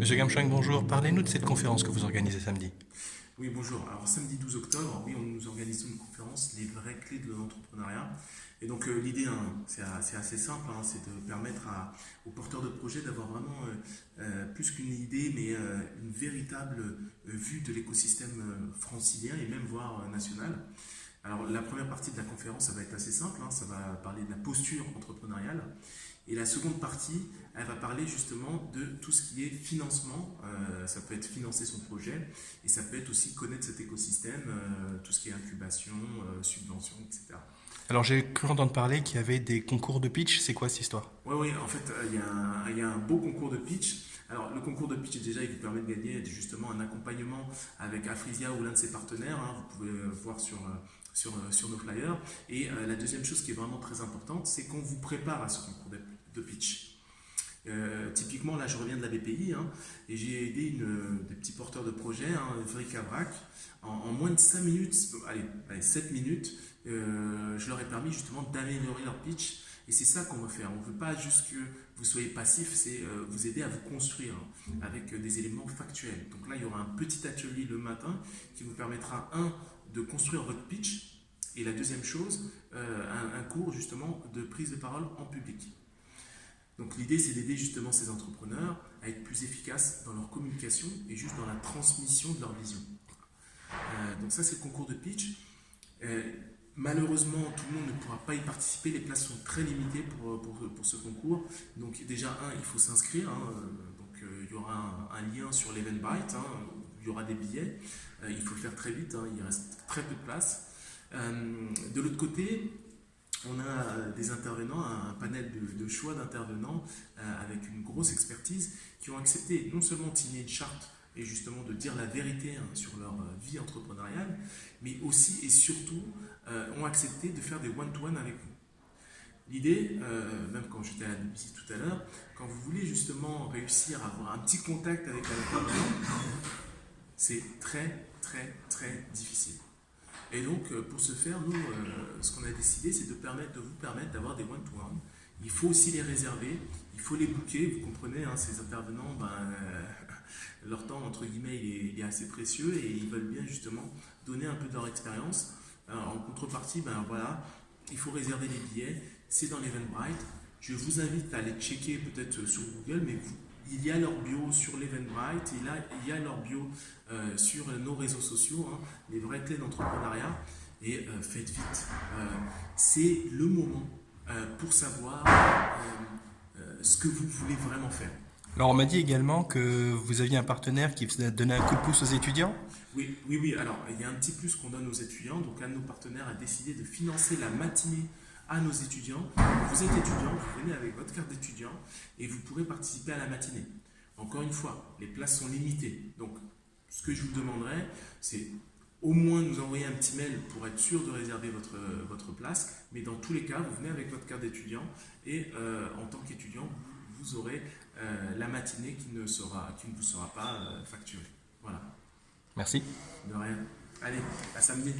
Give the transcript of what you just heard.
Monsieur Gamchang, bonjour. Parlez-nous de cette conférence que vous organisez samedi. Oui, bonjour. Alors, samedi 12 octobre, oui, nous organisons une conférence, les vraies clés de l'entrepreneuriat. Et donc, l'idée, hein, c'est assez simple, hein, c'est de permettre aux porteurs de projets d'avoir vraiment, plus qu'une idée, mais une véritable vue de l'écosystème francilien et même voire national. Alors, la première partie de la conférence, ça va être assez simple, hein, ça va parler de la posture entrepreneuriale. Et la seconde partie, elle va parler justement de tout ce qui est financement. Ça peut être financer son projet et ça peut être aussi connaître cet écosystème, tout ce qui est incubation, subvention, etc. Alors j'ai cru entendre parler qu'il y avait des concours de pitch. C'est quoi cette histoire? Oui, oui, en fait, il y a un beau concours de pitch. Alors, le concours de pitch, déjà, il vous permet de gagner justement un accompagnement avec Afrisia ou l'un de ses partenaires. Hein, vous pouvez voir sur nos flyers. Et la deuxième chose qui est vraiment très importante, c'est qu'on vous prépare à ce concours de pitch. Typiquement, là, je reviens de la BPI hein, et j'ai aidé des petits porteurs de projets, hein, Vric-à-Vrac, en moins de 5 minutes, allez 7 minutes, je leur ai permis justement d'améliorer leur pitch. Et c'est ça qu'on veut faire. On ne veut pas juste que vous soyez passif, c'est vous aider à vous construire hein, avec des éléments factuels. Donc là, il y aura un petit atelier le matin qui vous permettra, de construire votre pitch, et la deuxième chose, un cours justement de prise de parole en public. Donc l'idée, c'est d'aider justement ces entrepreneurs à être plus efficaces dans leur communication et juste dans la transmission de leur vision. Donc ça, c'est le concours de pitch. Malheureusement, tout le monde ne pourra pas y participer. Les places sont très limitées pour ce concours. Donc déjà, il faut s'inscrire. Hein, il y aura un lien sur l'Eventbrite. Hein, il y aura des billets. Il faut le faire très vite. Hein, il reste très peu de place. De l'autre côté, on a des intervenants, un panel de choix d'intervenants avec une grosse expertise qui ont accepté non seulement de signer une charte et justement de dire la vérité hein, sur leur vie entrepreneuriale, mais aussi et surtout ont accepté de faire des one-to-one avec nous. L'idée, même quand j'étais à la BBC tout à l'heure, quand vous voulez justement réussir à avoir un petit contact avec un intervenant, c'est très très très difficile. Et donc, pour ce faire, nous, ce qu'on a décidé, c'est de vous permettre d'avoir des one-to-one. Il faut aussi les réserver, il faut les booker. Vous comprenez, hein, ces intervenants, leur temps, entre guillemets, il est assez précieux et ils veulent bien justement donner un peu de leur expérience. En contrepartie, voilà, il faut réserver les billets. C'est dans l'Eventbrite. Je vous invite à aller checker peut-être sur Google, mais il y a leur bio sur l'Eventbrite, il y a leur bio sur nos réseaux sociaux, hein, les vraies clés d'entrepreneuriat. Et faites vite. C'est le moment pour savoir ce que vous voulez vraiment faire. Alors on m'a dit également que vous aviez un partenaire qui vous a donné un coup de pouce aux étudiants. Oui, oui, oui. Alors, il y a un petit plus qu'on donne aux étudiants. Donc, un de nos partenaires a décidé de financer la matinée à nos étudiants. Vous êtes étudiant, vous venez avec votre carte d'étudiant et vous pourrez participer à la matinée. Encore une fois, les places sont limitées. Donc, ce que je vous demanderai, c'est au moins nous envoyer un petit mail pour être sûr de réserver votre place. Mais dans tous les cas, vous venez avec votre carte d'étudiant et en tant qu'étudiant, vous aurez la matinée qui ne vous sera pas facturée. Voilà. Merci. De rien. Allez, à samedi.